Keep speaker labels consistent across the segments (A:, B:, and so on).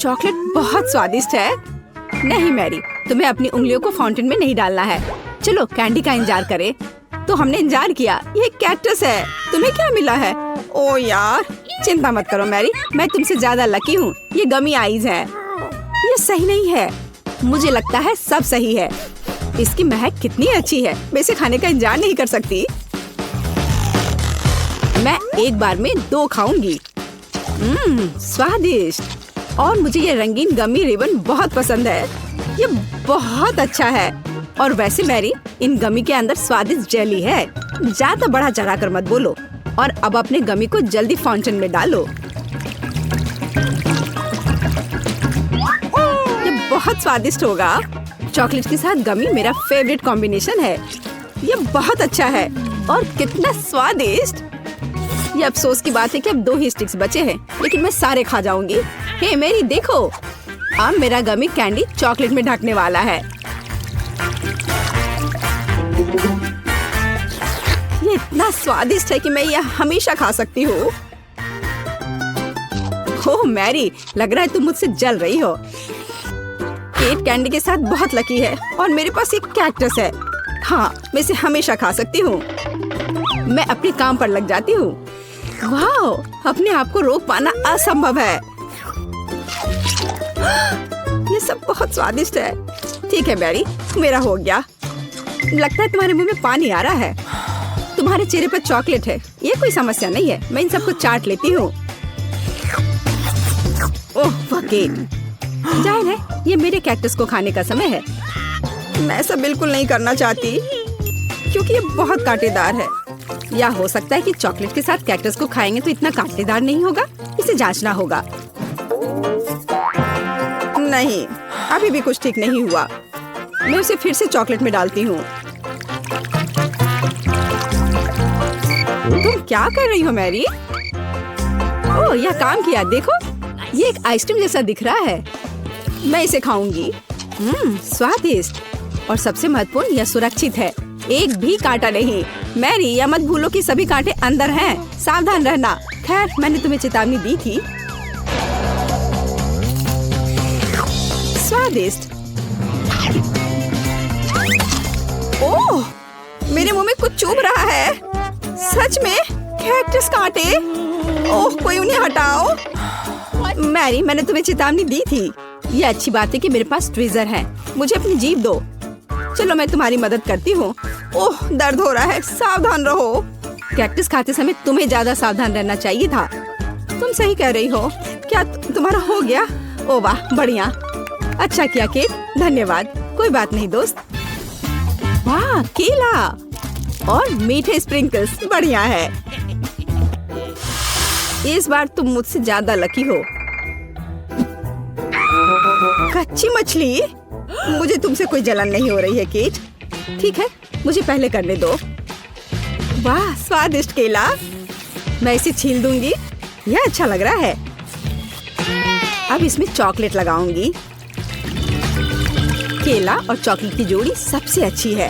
A: Chocolate बहुत स्वादिष्ट है। नहीं मैरी, तुम्हें अपनी उंगलियों को फाउंटेन में नहीं डालना है। चलो कैंडी का इंतजार करें। तो हमने इंतजार किया। ये कैक्टस है। तुम्हें क्या मिला है? ओ यार, चिंता मत करो मैरी, मैं तुमसे ज्यादा लकी हूँ। ये गमी आइज है। ये सही नहीं है। मुझे लगता है सब सही है। इसकी महक कितनी अच्छी है। मैं इसे खाने का इंतजार नहीं कर सकती। मैं एक बार में 2 खाऊंगी। स्वादिष्ट। और मुझे ये रंगीन गमी रिबन बहुत पसंद है। ये बहुत अच्छा है। और वैसे मैरी, इन गमी के अंदर स्वादिष्ट जेली है। ज्यादा बढ़ा चढ़ा कर मत बोलो। और अब अपने गमी को जल्दी फाउंटेन में डालो। ये बहुत स्वादिष्ट होगा। चॉकलेट के साथ गमी मेरा फेवरेट कॉम्बिनेशन है। ये बहुत अच्छा है। और कितना स्वादिष्ट। ये अफसोस की बात है कि अब 2 ही स्टिक्स बचे हैं, लेकिन मैं सारे खा जाऊंगी। हे मेरी देखो, अब मेरा गमी कैंडी चॉकलेट में ढकने वाला है। ये इतना स्वादिष्ट है कि मैं यह हमेशा खा सकती हूँ। ओह मैरी, लग रहा है तुम मुझसे जल रही हो। केट कैंडी के साथ बहुत लकी है और मेरे पास एक कैक्टस है। हाँ, मैं इसे हमेशा खा सकती हूँ। मैं अपने काम पर लग जाती हूँ। वाह, अपने आप को रोक पाना असंभव है। ये सब बहुत स्वादिष्ट है। ठीक है मैरी, मेरा हो गया। लगता है तुम्हारे मुंह में पानी आ रहा है। तुम्हारे चेहरे पर चॉकलेट है, ये कोई समस्या नहीं है। मैं इन सबको चाट लेती हूँ। ओह केट, जाहिर है ये मेरे कैक्टस को खाने का समय है। मैं ऐसा बिल्कुल नहीं करना चाहती क्योंकि ये बहुत कांटेदार है। या हो सकता है कि चॉकलेट के साथ कैक्टस को खाएंगे तो इतना कांटेदार नहीं होगा। इसे जांचना होगा। नहीं, अभी भी कुछ ठीक नहीं हुआ। मैं उसे फिर से चॉकलेट में डालती हूँ। तुम क्या कर रही हो मैरी? ओह, यह काम किया। देखो, ये एक आइसक्रीम जैसा दिख रहा है। मैं इसे खाऊंगी। स्वादिष्ट। और सबसे महत्वपूर्ण, यह सुरक्षित है। एक भी कांटा नहीं। मैरी, यह मत भूलो कि सभी कांटे अंदर हैं। सावधान रहना। खैर, मैंने तुम्हें चेतावनी दी थी। स्वादिष्ट। ओह, मेरे मुंह में कुछ चुभ रहा है। सच में कैक्टस कांटे। ओह, कोई उन्हें हटाओ। मैरी, मैंने तुम्हें चेतावनी दी थी। ये अच्छी बात है कि मेरे पास ट्विज़र है। मुझे अपनी जीभ दो। चलो, मैं तुम्हारी मदद करती हूँ। ओह, दर्द हो रहा है। सावधान रहो। कैक्टस खाते समय तुम्हें ज्यादा सावधान रहना चाहिए था। तुम सही कह रही हो। क्या तुम्हारा हो गया? ओह वाह, बढ़िया। अच्छा किया केट, धन्यवाद। कोई बात नहीं दोस्त। वाह, केला और मीठे स्प्रिंकल्स, बढ़िया है। इस बार तुम मुझसे ज्यादा लकी हो। कच्ची मछली? मुझे तुमसे कोई जलन नहीं हो रही है केट। ठीक है, मुझे पहले करने दो। वाह, स्वादिष्ट केला। मैं इसे छील दूंगी। यह अच्छा लग रहा है। अब इसमें चॉकलेट लगाऊंगी। केला और चॉकलेट की जोड़ी सबसे अच्छी है।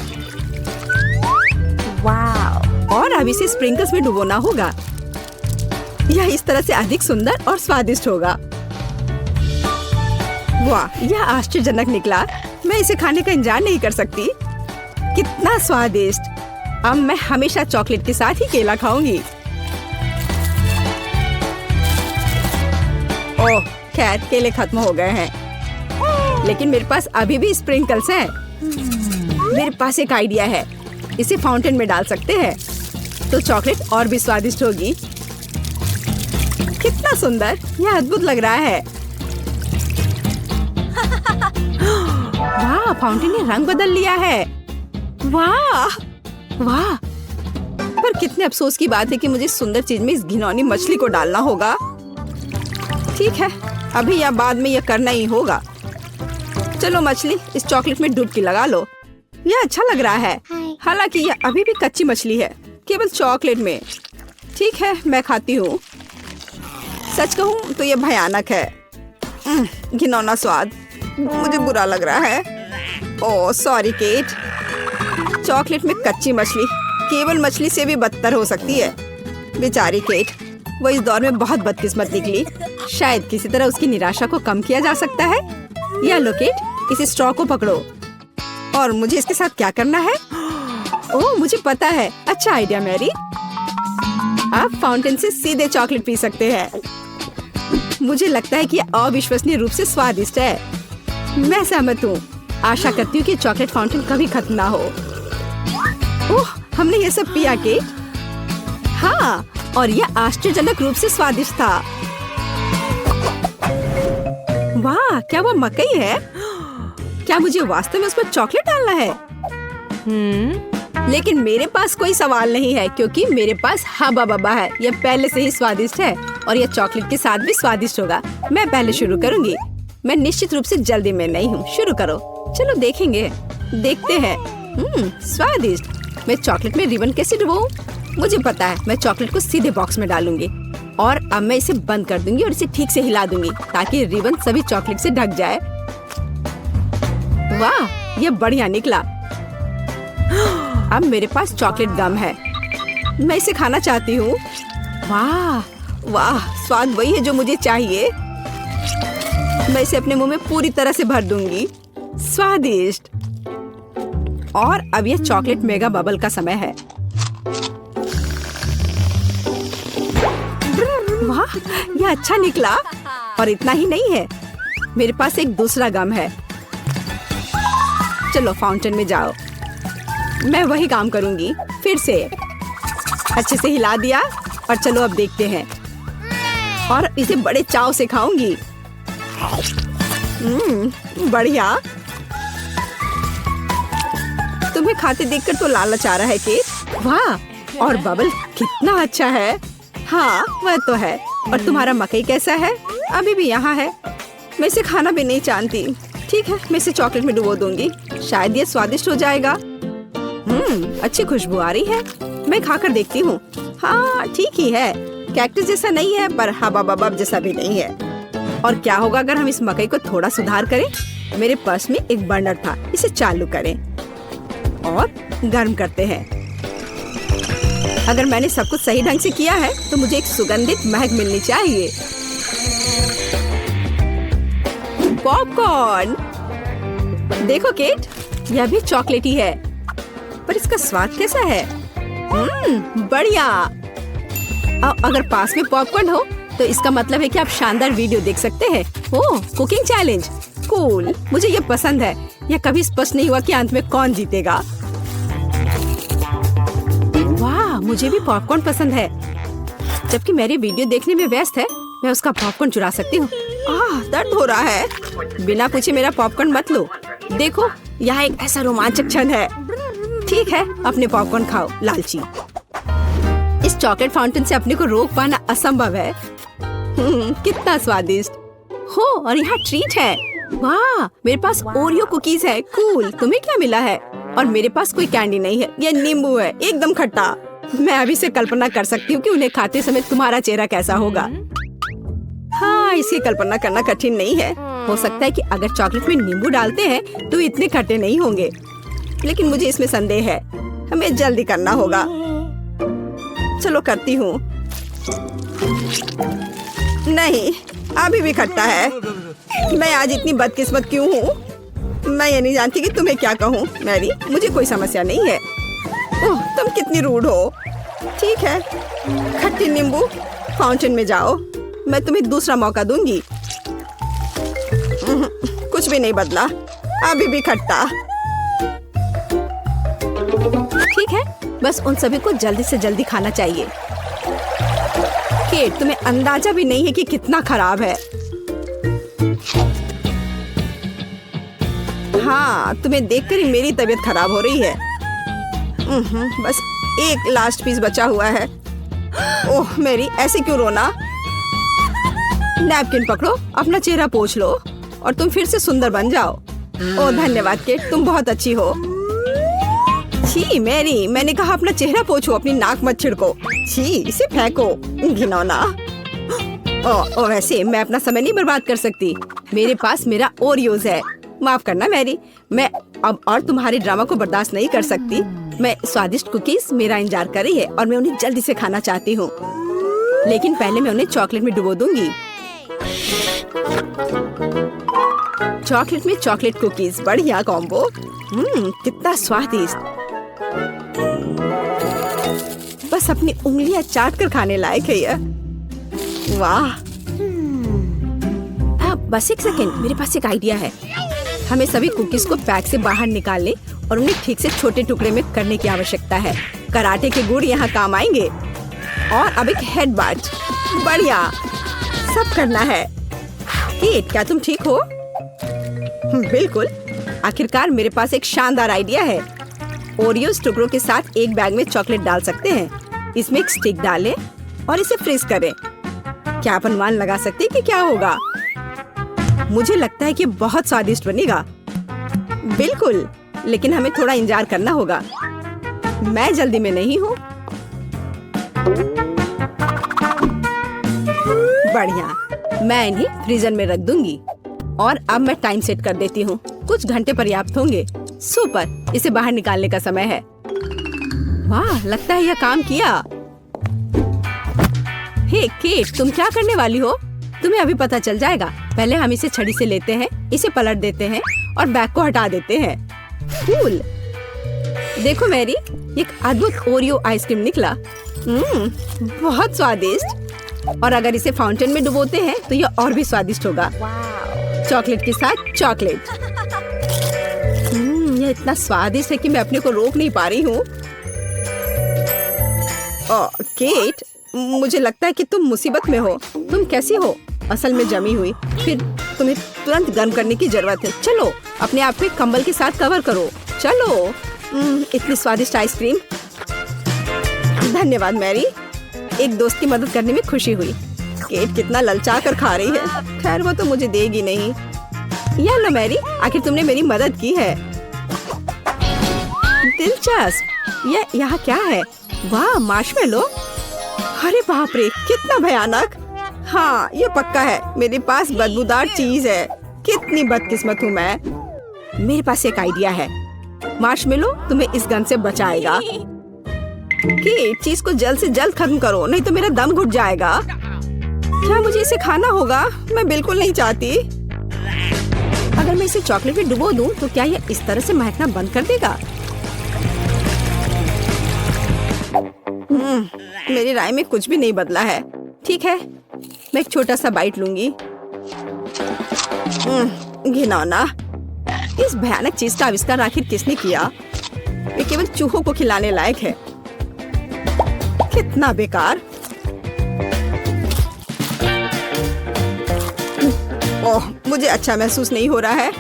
A: वाह। और अब इसे स्प्रिंकल्स में डुबोना होगा। यह इस तरह से अधिक सुंदर और स्वादिष्ट होगा। वाह, यह आश्चर्यजनक निकला। मैं इसे खाने का इंतजार नहीं कर सकती। कितना स्वादिष्ट। अब मैं हमेशा चॉकलेट के साथ ही केला खाऊंगी। ओह, खैर केले खत्म हो गए हैं, लेकिन मेरे पास अभी भी स्प्रिंकल्स हैं। मेरे पास एक आइडिया है। इसे फाउंटेन में डाल सकते हैं तो चॉकलेट और भी स्वादिष्ट होगी। कितना सुंदर, यह अद्भुत लग रहा है। वाह, फाउंटेन ने रंग बदल लिया है। वाह वाह। पर कितने अफसोस की बात है कि मुझे सुंदर चीज में इस घिनौनी मछली को डालना होगा। ठीक है, अभी या बाद में यह करना ही होगा। चलो मछली, इस चॉकलेट में डुबकी लगा लो। यह अच्छा लग रहा है। हालांकि यह अभी भी कच्ची मछली है, केवल चॉकलेट में। ठीक है, मैं खाती हूँ। सच कहूँ तो यह भयानक है। घिनौना स्वाद, मुझे बुरा लग रहा है। Oh sorry cat. चॉकलेट में कच्ची मछली केवल मछली से भी बदतर हो सकती है। बेचारी केट, वो इस दौर में बहुत बदकिस्मत निकली। शायद किसी तरह उसकी निराशा को कम किया जा सकता है। या लोकेट, इस स्ट्रॉ को पकड़ो। और मुझे इसके साथ क्या करना है? ओह, मुझे पता है। अच्छा आइडिया मैरी। आप फाउंटेन से सीधे चॉकलेट पी सकते हैं। मुझे लगता है कि यह अविश्वसनीय रूप से स्वादिष्ट है। मैं सहमत हूँ। आशा करती हूँ कि चॉकलेट फाउंटेन कभी खत्म ना हो। ओह, हमने ये सब पिया के? हाँ, और यह आश्चर्यजनक रूप से स्वादिष्ट था। वाह, क्या वो मकई है? क्या मुझे वास्तव में उस पर चॉकलेट डालना है? लेकिन मेरे पास कोई सवाल नहीं है क्योंकि मेरे पास हब्बा बब्बा है। यह पहले से ही स्वादिष्ट है और यह चॉकलेट के साथ भी स्वादिष्ट होगा। मैं पहले शुरू करूंगी। मैं निश्चित रूप से जल्दी में नहीं हूँ। शुरू करो। चलो देखेंगे। देखते हैं। स्वादिष्ट। मैं चॉकलेट में रिबन कैसे डुबाऊं? मुझे पता है। मैं चॉकलेट को सीधे बॉक्स में डालूंगी और अब मैं इसे बंद कर दूंगी और इसे ठीक से हिला दूंगी ताकि रिबन सभी चॉकलेट से ढक जाए। वाह, यह बढ़िया निकला। अब मेरे पास चॉकलेट गम है। मैं इसे खाना चाहती हूँ। वाह वाह, स्वाद वही है जो मुझे चाहिए। मैं इसे अपने मुंह में पूरी तरह से भर दूंगी। स्वादिष्ट। और अब यह चॉकलेट मेगा बबल का समय है। वाह, यह अच्छा निकला। और इतना ही नहीं है, मेरे पास एक दूसरा गम है। चलो फाउंटेन में जाओ। मैं वही काम करूंगी फिर से। अच्छे से हिला दिया और चलो अब देखते हैं। और इसे बड़े चाव से खाऊंगी। बढ़िया। तुम्हें खाते देखकर तो लालच आ रहा है केट। वाह, और बबल कितना अच्छा है। हाँ, वह तो है। और तुम्हारा मकई कैसा है? अभी भी यहाँ है। मैं इसे खाना भी नहीं जानती। ठीक है, मैं इसे चॉकलेट में डुबो दूंगी। शायद ये स्वादिष्ट हो जाएगा। अच्छी खुशबू आ रही है। मैं खाकर देखती हूँ। हाँ, ठीक ही है। कैक्टस जैसा नहीं है पर हबा बबब जैसा भी नहीं है। और क्या होगा अगर हम इस मकई को थोड़ा सुधार करें? मेरे पर्स में एक बर्नर था। इसे चालू करें और गर्म करते हैं। अगर मैंने सब कुछ सही ढंग से किया है तो मुझे एक सुगंधित महक मिलनी चाहिए। पॉपकॉर्न। देखो केट, यह भी चॉकलेटी है पर इसका स्वाद कैसा है? बढ़िया। अगर पास में पॉपकॉर्न हो तो इसका मतलब है कि आप शानदार वीडियो देख सकते हैं। ओह, कुकिंग चैलेंज। कूल। मुझे ये पसंद है। यह कभी स्पष्ट नहीं हुआ कि अंत में कौन जीतेगा। वाह, मुझे भी पॉपकॉर्न पसंद है। जबकि मेरी वीडियो देखने में व्यस्त है, मैं उसका पॉपकॉर्न चुरा सकती हूँ। दर्द हो रहा है। बिना पूछे मेरा पॉपकॉर्न मत लो। देखो, यहाँ एक ऐसा रोमांचक क्षण है। ठीक है, अपने पॉपकॉर्न खाओ लालची। इस चॉकलेट फाउंटेन से अपने को रोक पाना असंभव है। कितना स्वादिष्ट हो। और यहाँ ट्रीट है। वाह, मेरे पास ओरियो कुकीज है। कूल। तुम्हें क्या मिला है? और मेरे पास कोई कैंडी नहीं है। ये नींबू है, एकदम खट्टा। मैं अभी से कल्पना कर सकती हूँ कि उन्हें खाते समय तुम्हारा चेहरा कैसा होगा। हाँ, इसकी कल्पना करना कठिन नहीं है। हो सकता है कि अगर चॉकलेट में नींबू डालते हैं तो इतने खट्टे नहीं होंगे, लेकिन मुझे इसमें संदेह है। हमें जल्दी करना होगा। चलो करती हूँ। नहीं, अभी भी खट्टा है। मैं आज इतनी बदकिस्मत क्यों हूँ? मैं ये नहीं जानती कि तुम्हें क्या कहूँ। मैरी, मुझे कोई समस्या नहीं है। ओह, तुम कितनी रूड हो। ठीक है, खट्टी नींबू, फाउंटेन में जाओ। मैं तुम्हें दूसरा मौका दूंगी। कुछ भी नहीं बदला, अभी भी खट्टा। ठीक है, बस उन सभी को जल्दी से जल्दी खाना चाहिए। केट, तुम्हें अंदाजा भी नहीं है कि कितना खराब है। हाँ, तुम्हें देखकर ही मेरी तबीयत खराब हो रही है। बस एक लास्ट पीस बचा हुआ है। ओह मेरी, ऐसे क्यों रोना? नैपकिन पकड़ो, अपना चेहरा पोंछ लो और तुम फिर से सुंदर बन जाओ। ओह धन्यवाद केट, तुम बहुत अच्छी हो। छी मैरी, मैंने कहा अपना चेहरा पोंछो, अपनी नाक मत छिड़को। छी, इसे फेंको, घिनौना। ओ वैसे मैं अपना समय नहीं बर्बाद कर सकती। मेरे पास मेरा ओरियोज है। माफ करना मैरी, मैं अब और तुम्हारे ड्रामा को बर्दाश्त नहीं कर सकती। मैं स्वादिष्ट कुकीज मेरा इंतजार कर रही है और मैं उन्हें जल्दी से खाना चाहती हूँ। लेकिन पहले मैं उन्हें चॉकलेट में डुबो दूंगी। चॉकलेट में चॉकलेट कुकीज, बढ़िया कॉम्बो। कितना स्वादिष्ट। बस अपनी उंगलियां चाट कर खाने लायक है यह। वाह। बस एक सेकेंड, मेरे पास एक आइडिया है। हमें सभी कुकीज को पैक से बाहर निकालने और उन्हें ठीक से छोटे टुकड़े में करने की आवश्यकता है। कराटे के गुण यहाँ काम आएंगे। और अब एक हेड बाट, बढ़िया। सब करना है। केट, क्या तुम ठीक हो? बिल्कुल। आखिरकार मेरे पास एक शानदार आइडिया है। ओरियोस टुकड़ों के साथ एक बैग में चॉकलेट डाल सकते हैं। इसमें एक स्टिक डालें और इसे फ्रीज करें। क्या आप अनुमान लगा सकते हैं कि क्या होगा? मुझे लगता है कि बहुत स्वादिष्ट बनेगा। बिल्कुल, लेकिन हमें थोड़ा इंतजार करना होगा। मैं जल्दी में नहीं हूँ। बढ़िया, मैं इन्हें फ्रीजर में रख दूंगी। और अब मैं टाइम सेट कर देती हूँ। कुछ घंटे पर्याप्त होंगे। सुपर, इसे बाहर निकालने का समय है। वाह, लगता है यह काम किया। हे केट, तुम क्या करने वाली हो? तुम्हें अभी पता चल जाएगा। पहले हम इसे छड़ी से लेते हैं, इसे पलट देते हैं और बैग को हटा देते हैं। कूल। देखो मैरी, एक अद्भुत ओरियो आइसक्रीम निकला। बहुत स्वादिष्ट। और अगर इसे फाउंटेन में डुबोते हैं तो यह और भी स्वादिष्ट होगा। चॉकलेट के साथ चॉकलेट। यह इतना स्वादिष्ट है कि मैं अपने को रोक नहीं पा रही हूँ। केट, मुझे लगता है कि तुम मुसीबत में हो। तुम कैसी हो? असल में जमी हुई। फिर तुम्हें तुरंत गर्म करने की जरूरत है। चलो, अपने आप को कंबल के साथ कवर करो। चलो। इतनी स्वादिष्ट आइसक्रीम। धन्यवाद मैरी, एक दोस्त की मदद करने में खुशी हुई। केट कितना ललचा कर खा रही है। खैर, वो तो मुझे देगी नहीं। या लो मैरी, आखिर तुमने मेरी मदद की है। दिलचस्प। यह यहाँ क्या है? वाह, मार्शमेलो। अरे बाप रे, कितना भयानक। हाँ, ये पक्का है। मेरे पास बदबूदार चीज है। कितनी बदकिस्मत हूँ मैं। मेरे पास एक आइडिया है। मार्शमेलो तुम्हें इस गन से बचाएगा। केट, चीज को जल्द से जल्द खत्म करो, नहीं तो मेरा दम घुट जाएगा। क्या मुझे इसे खाना होगा? मैं बिल्कुल नहीं चाहती। अगर मैं इसे चॉकलेट में डुबो दूं, तो क्या यह इस तरह से महकना बंद कर देगा? मेरी राय में कुछ भी नहीं बदला है। ठीक है, मैं एक छोटा सा बाइट लूंगी। घिनौना। इस भयानक चीज का आविष्कार आखिर किसने किया? ये केवल चूहों को खिलाने लायक है। कितना बेकार। ओह, मुझे अच्छा महसूस नहीं हो रहा है।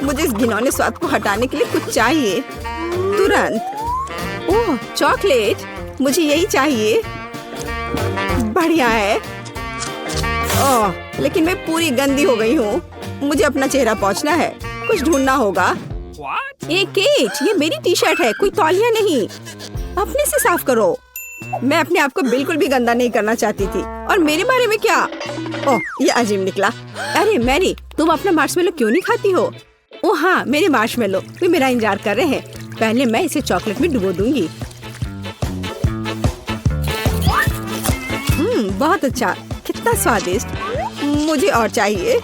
A: मुझे इस घिनौने स्वाद को हटाने के लिए कुछ चाहिए, तुरंत। ओह, चॉकलेट, मुझे यही चाहिए। बढ़िया है। ओह, लेकिन मैं पूरी गंदी हो गई हूँ। मुझे अपना चेहरा पोंछना है। कुछ ढूंढना होगा। केट, ये मेरी टी शर्ट है, कोई तौलिया नहीं। अपने से साफ करो। मैं अपने आप को बिल्कुल भी गंदा नहीं करना चाहती थी। और मेरे बारे में क्या? ओह, ये अजीब निकला। अरे मैरी, तुम अपना मार्शमेलो क्यों नहीं खाती हो? ओह हाँ, मेरे मार्शमेलो, वे मेरा इंतजार कर रहे हैं। पहले मैं इसे चॉकलेट में डुबो दूंगी। बहुत अच्छा, कितना स्वादिष्ट। मुझे और चाहिए।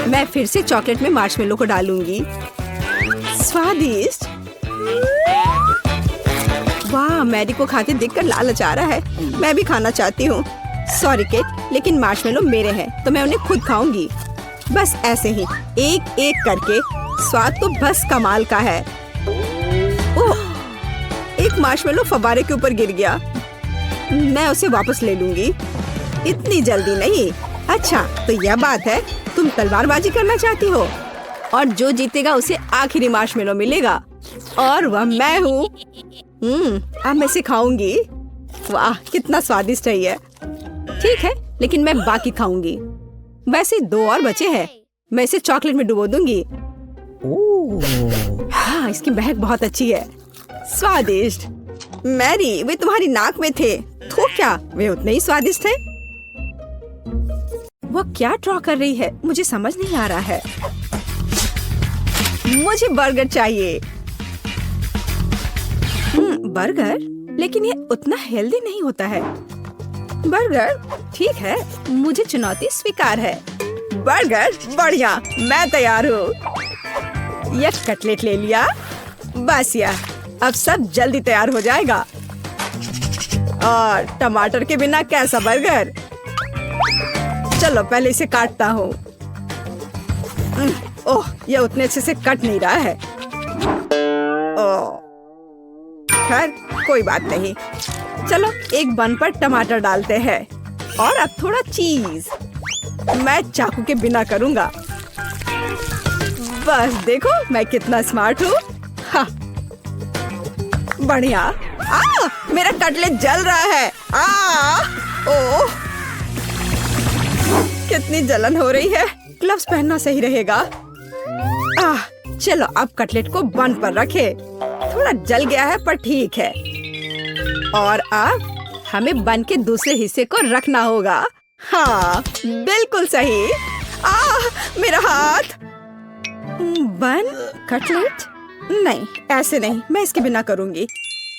A: मैं फिर से चॉकलेट में मार्शमेलो को डालूंगी। स्वादिष्ट। वाह, मैरी को खाते देखकर लालच आ रहा है। मैं भी खाना चाहती हूँ। सॉरी केट, लेकिन मार्शमेलो मेरे हैं तो मैं उन्हें खुद खाऊंगी। बस ऐसे ही, एक एक करके। स्वाद तो बस कमाल का है। ओह, एक मार्शमेलो फव्वारे के ऊपर गिर गया। मैं उसे वापस ले लूंगी। इतनी जल्दी नहीं। अच्छा, तो यह बात है, तुम तलवारबाजी करना चाहती हो और जो जीतेगा उसे आखिरी मार्शमेलो मिलेगा और वह मैं हूँ। अब मैं इसे खाऊंगी। वाह, कितना स्वादिष्ट है ये। ठीक है, लेकिन मैं बाकी खाऊंगी। वैसे 2 और बचे हैं। मैं इसे चॉकलेट में डुबो दूंगी। हाँ, इसकी महक बहुत अच्छी है। स्वादिष्ट। मैरी, वे तुम्हारी नाक में थे। तो क्या वे उतने ही स्वादिष्ट थे? वो क्या ड्रॉ कर रही है? मुझे समझ नहीं आ रहा है। मुझे बर्गर चाहिए। बर्गर, लेकिन ये उतना हेल्दी नहीं होता है। बर्गर ठीक है, मुझे चुनौती स्वीकार है। बर्गर बढ़िया, मैं तैयार हूँ। यह कटलेट ले लिया, बस यह अब सब जल्दी तैयार हो जाएगा। और टमाटर के बिना कैसा बर्गर। चलो पहले इसे काटता हूँ। ओह, यह उतने अच्छे से कट नहीं रहा है। ओह, खैर कोई बात नहीं। चलो एक बन पर टमाटर डालते हैं और अब थोड़ा चीज। मैं चाकू के बिना करूँगा। बस देखो मैं कितना स्मार्ट हूँ। हाँ, बढ़िया। मेरा कटलेट जल रहा है। ओह, कितनी जलन हो रही है। ग्लव्स पहनना सही रहेगा। चलो अब कटलेट को बन पर रखे। थोड़ा जल गया है पर ठीक है। और अब हमें बन के दूसरे हिस्से को रखना होगा। हाँ, बिल्कुल सही। मेरा हाथ। बन, कटलेट नहीं, ऐसे नहीं, मैं इसके बिना करूंगी।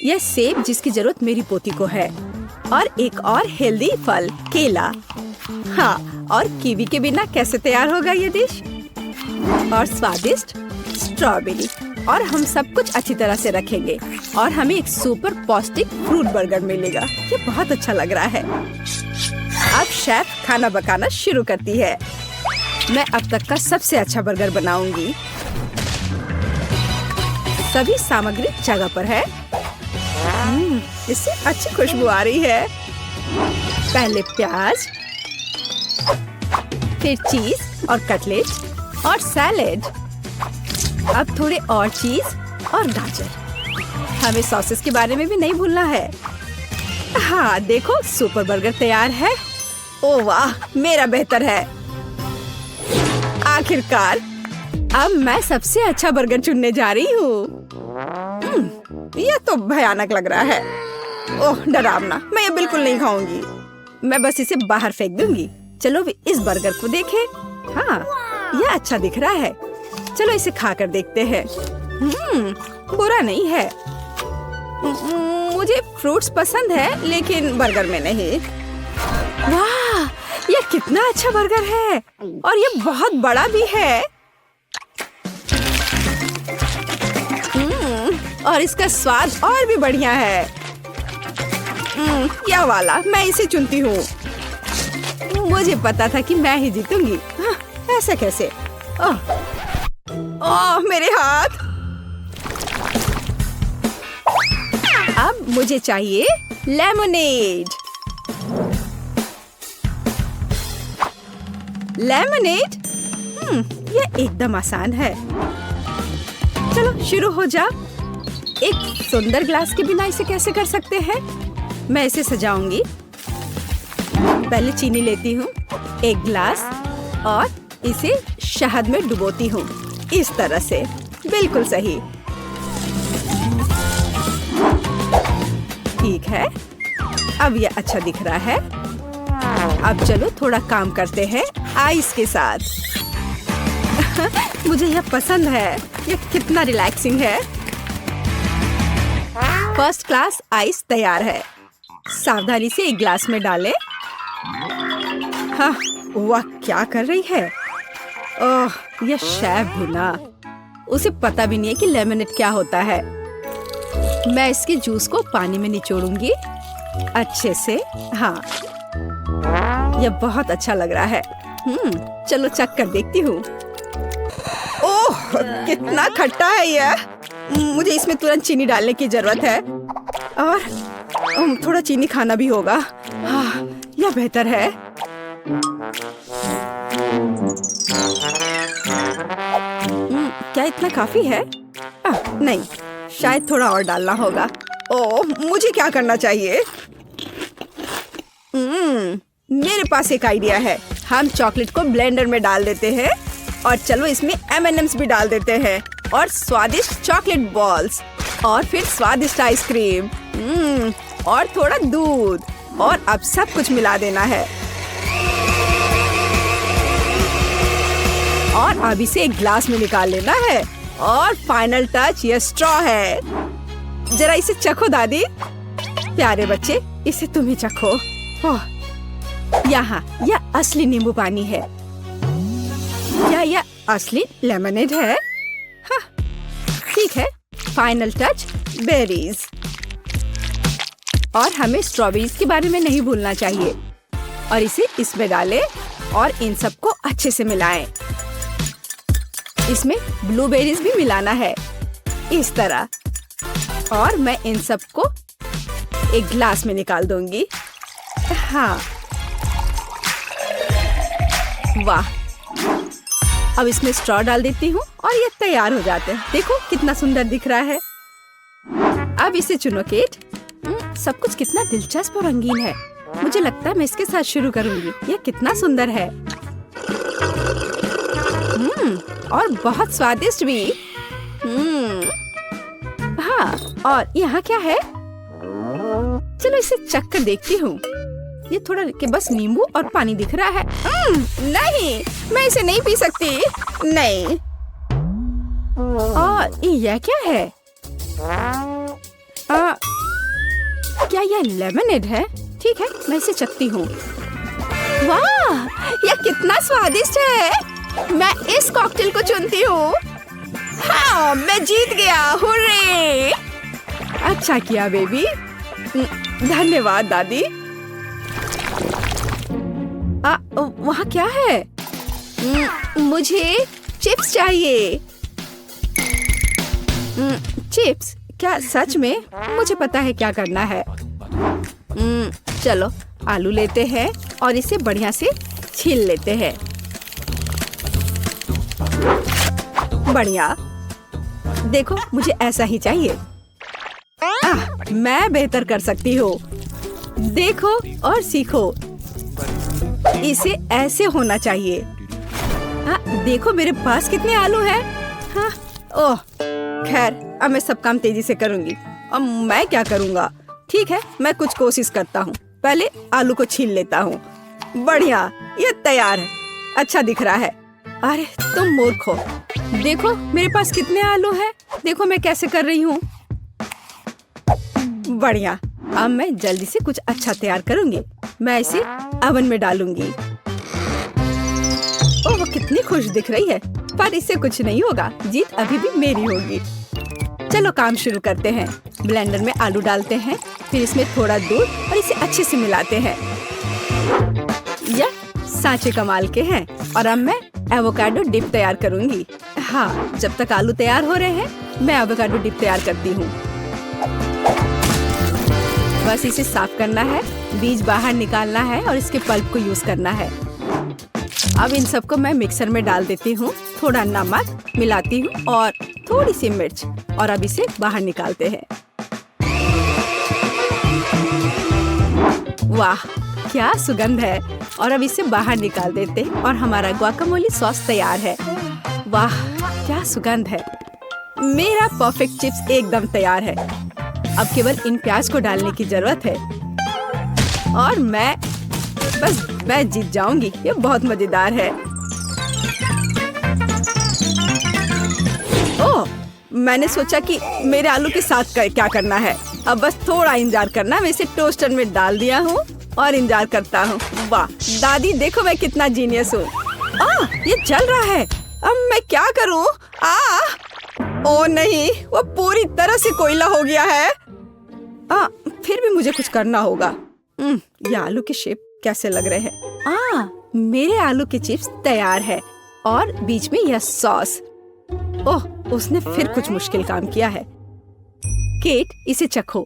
A: यह सेब जिसकी जरूरत मेरी पोती को है, और एक और हेल्दी फल केला। हाँ, और कीवी के बिना कैसे तैयार होगा ये डिश। और स्वादिष्ट स्ट्रॉबेरी। और हम सब कुछ अच्छी तरह से रखेंगे और हमें एक सुपर पौष्टिक फ्रूट बर्गर मिलेगा। ये बहुत अच्छा लग रहा है। अब शेफ खाना पकाना शुरू करती है। मैं अब तक का सबसे अच्छा बर्गर बनाऊंगी। सभी सामग्री जगह पर है। इससे अच्छी खुशबू आ रही है। पहले प्याज, फिर चीज और कटलेट और सैलेड। अब थोड़े और चीज और गाजर। हमें सॉसेस के बारे में भी नहीं भूलना है। हाँ देखो, सुपर बर्गर तैयार है। ओह वाह, मेरा बेहतर है। आखिरकार अब मैं सबसे अच्छा बर्गर चुनने जा रही हूँ। यह तो भयानक लग रहा है। ओह डरावना, मैं ये बिल्कुल नहीं खाऊंगी। मैं बस इसे बाहर फेंक दूंगी। चलो इस बर्गर को देखें। हाँ, यह अच्छा दिख रहा है। चलो इसे खाकर देखते हैं। बुरा नहीं है। मुझे फ्रूट्स पसंद है, लेकिन बर्गर में नहीं। वाह, यह कितना अच्छा बर्गर है और यह बहुत बड़ा भी है। और इसका स्वाद और भी बढ़िया है। यह वाला, मैं इसे चुनती हूँ। मुझे पता था कि मैं ही जीतूंगी। ऐसा कैसे? ओह मेरे हाथ। अब मुझे चाहिए लेमनेड। लेमनेड? यह एकदम आसान है। चलो शुरू हो जा। एक सुंदर ग्लास के बिना इसे कैसे कर सकते हैं? मैं इसे सजाऊंगी। पहले चीनी लेती हूँ, एक ग्लास, और इसे शहद में डुबोती हूँ। इस तरह से, बिल्कुल सही। ठीक है, अब यह अच्छा दिख रहा है। अब चलो थोड़ा काम करते हैं आइस के साथ। मुझे यह पसंद है। यह कितना रिलैक्सिंग है। फर्स्ट क्लास आइस तैयार है। सावधानी से एक ग्लास में डालें। हाँ, वह क्या कर रही है? ओह, यह शेफ भी ना, उसे पता भी नहीं है कि लेमनेड क्या होता है। मैं इसके जूस को पानी में निचोड़ूंगी अच्छे से। हाँ, यह बहुत अच्छा लग रहा है। चलो चख कर देखती हूँ। ओह, कितना खट्टा है यह। मुझे इसमें तुरंत चीनी डालने की जरूरत है, और थोड़ा चीनी खाना भी होगा। हाँ, यह बेहतर है। क्या इतना काफी है? नहीं, शायद थोड़ा और डालना होगा। ओह, मुझे क्या करना चाहिए? मेरे पास एक आइडिया है। हम चॉकलेट को ब्लेंडर में डाल देते हैं, और चलो इसमें M&M's भी डाल देते हैं, और स्वादिष्ट चॉकलेट बॉल्स, और फिर स्वादिष्ट आइसक्रीम, और थोड़ा दूध, और अब सब कुछ मिला देना है। और अब इसे एक ग्लास में निकाल लेना है। और फाइनल टच ये स्ट्रॉ है। जरा इसे चखो दादी। प्यारे बच्चे, इसे तुम ही चखो। ओह, यहाँ यह असली नींबू पानी है। क्या यह असली लेमनेड है? हाँ, ठीक है। Final touch, berries. और हमें स्ट्रॉबेरीज के बारे में नहीं भूलना चाहिए। और इसे इसमें डालें और इन सबको अच्छे से मिलाएं। इसमें ब्लूबेरीज भी मिलाना है, इस तरह। और मैं इन सबको एक ग्लास में निकाल दूंगी। हाँ, वाह। अब इसमें स्ट्रॉ डाल देती हूँ और ये तैयार हो जाते हैं। देखो कितना सुंदर दिख रहा है। अब इसे चुनो केट। सब कुछ कितना दिलचस्प और रंगीन है। मुझे लगता है मैं इसके साथ शुरू करूंगी। यह कितना सुंदर है। और बहुत स्वादिष्ट भी। हाँ, और यहाँ क्या है? चलो इसे चख कर देखती हूँ। ये थोड़ा के बस नींबू और पानी दिख रहा है। नहीं, मैं इसे नहीं पी सकती। नहीं। और यह क्या है? क्या यह लेमनेड है? ठीक है, मैं इसे चखती हूँ। वाह, यह कितना स्वादिष्ट है। मैं इस कॉकटेल को चुनती हूँ। हाँ, मैं जीत गया। हुर्रे! अच्छा किया बेबी। धन्यवाद दादी। वहाँ क्या है? मुझे चिप्स चाहिए। चिप्स? क्या सच में? मुझे पता है क्या करना है। चलो आलू लेते हैं और इसे बढ़िया से छील लेते हैं। बढ़िया। देखो, मुझे ऐसा ही चाहिए। मैं बेहतर कर सकती हूँ। देखो और सीखो। इसे ऐसे होना चाहिए। देखो मेरे पास कितने आलू हैं। हाँ, ओह, खैर अब मैं सब काम तेजी से करूंगी। अब मैं क्या करूंगा? ठीक है, मैं कुछ कोशिश करता हूँ। पहले आलू को छील लेता हूँ। बढ़िया, ये तैयार है। अच्छा दिख रहा है। अरे तुम मूर्ख हो। देखो मेरे पास कितने आलू हैं। देखो मैं कैसे कर रही हूँ। बढ़िया। अब मैं जल्दी से कुछ अच्छा तैयार करूंगी। मैं इसे ओवन में डालूंगी। ओह, वो कितनी खुश दिख रही है। पर इससे कुछ नहीं होगा। जीत अभी भी मेरी होगी। चलो काम शुरू करते हैं। ब्लेंडर में आलू डालते हैं, फिर इसमें थोड़ा दूध और इसे अच्छे से मिलाते हैं। यह सांचे कमाल के हैं। और अब मैं एवोकाडो डिप तैयार करूंगी। हाँ, जब तक आलू तैयार हो रहे हैं, मैं एवोकाडो डिप तैयार करती हूँ। बस इसे साफ करना है, बीज बाहर निकालना है और इसके पल्प को यूज करना है। अब इन सबको मैं मिक्सर में डाल देती हूँ। थोड़ा नमक मिलाती हूँ और थोड़ी सी मिर्च, और अब इसे बाहर निकालते हैं। वाह, क्या सुगंध है। और अब इसे बाहर निकाल देते हैं और हमारा गुआकामोली सॉस तैयार है। वाह, क्या सुगंध है। मेरा परफेक्ट चिप्स एकदम तैयार है। अब केवल इन प्याज को डालने की जरूरत है और मैं जीत जाऊंगी। ये बहुत मजेदार है। ओह, मैंने सोचा कि मेरे आलू के साथ क्या करना है। अब बस थोड़ा इंतजार करना। मैं इसे टोस्टर में डाल दिया हूँ और इंतजार करता हूँ। वाह दादी, देखो मैं कितना जीनियस हूँ। ये जल रहा है। अब मैं क्या करूँ? ओ नहीं, वो पूरी तरह से कोयला हो गया है। फिर भी मुझे कुछ करना होगा। ये आलू के शेप कैसे लग रहे हैं? मेरे आलू के चिप्स तैयार है और बीच में यह सॉस। ओह, उसने फिर कुछ मुश्किल काम किया है। केट, इसे चखो।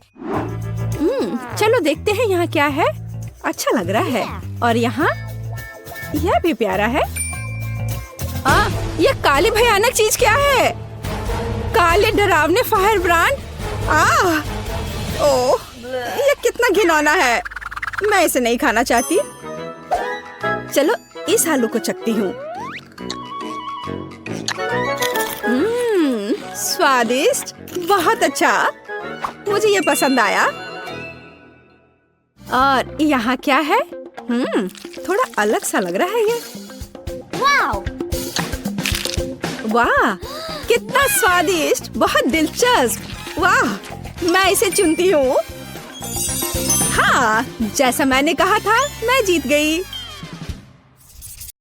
A: चलो देखते हैं यहाँ क्या है। अच्छा लग रहा है। और यहाँ यह भी प्यारा है। यह काली भयानक चीज क्या है? काले डरावने फायर ब्रांड। ओह, यह कितना घिनौना है। मैं इसे नहीं खाना चाहती। चलो इस आलू को चखती हूँ। स्वादिष्ट, बहुत अच्छा। मुझे ये पसंद आया। और यहाँ क्या है? थोड़ा अलग सा लग रहा है ये। वाह, कितना स्वादिष्ट, बहुत दिलचस्प। वाह, मैं इसे चुनती हूँ। हाँ, जैसा मैंने कहा था, मैं जीत गई।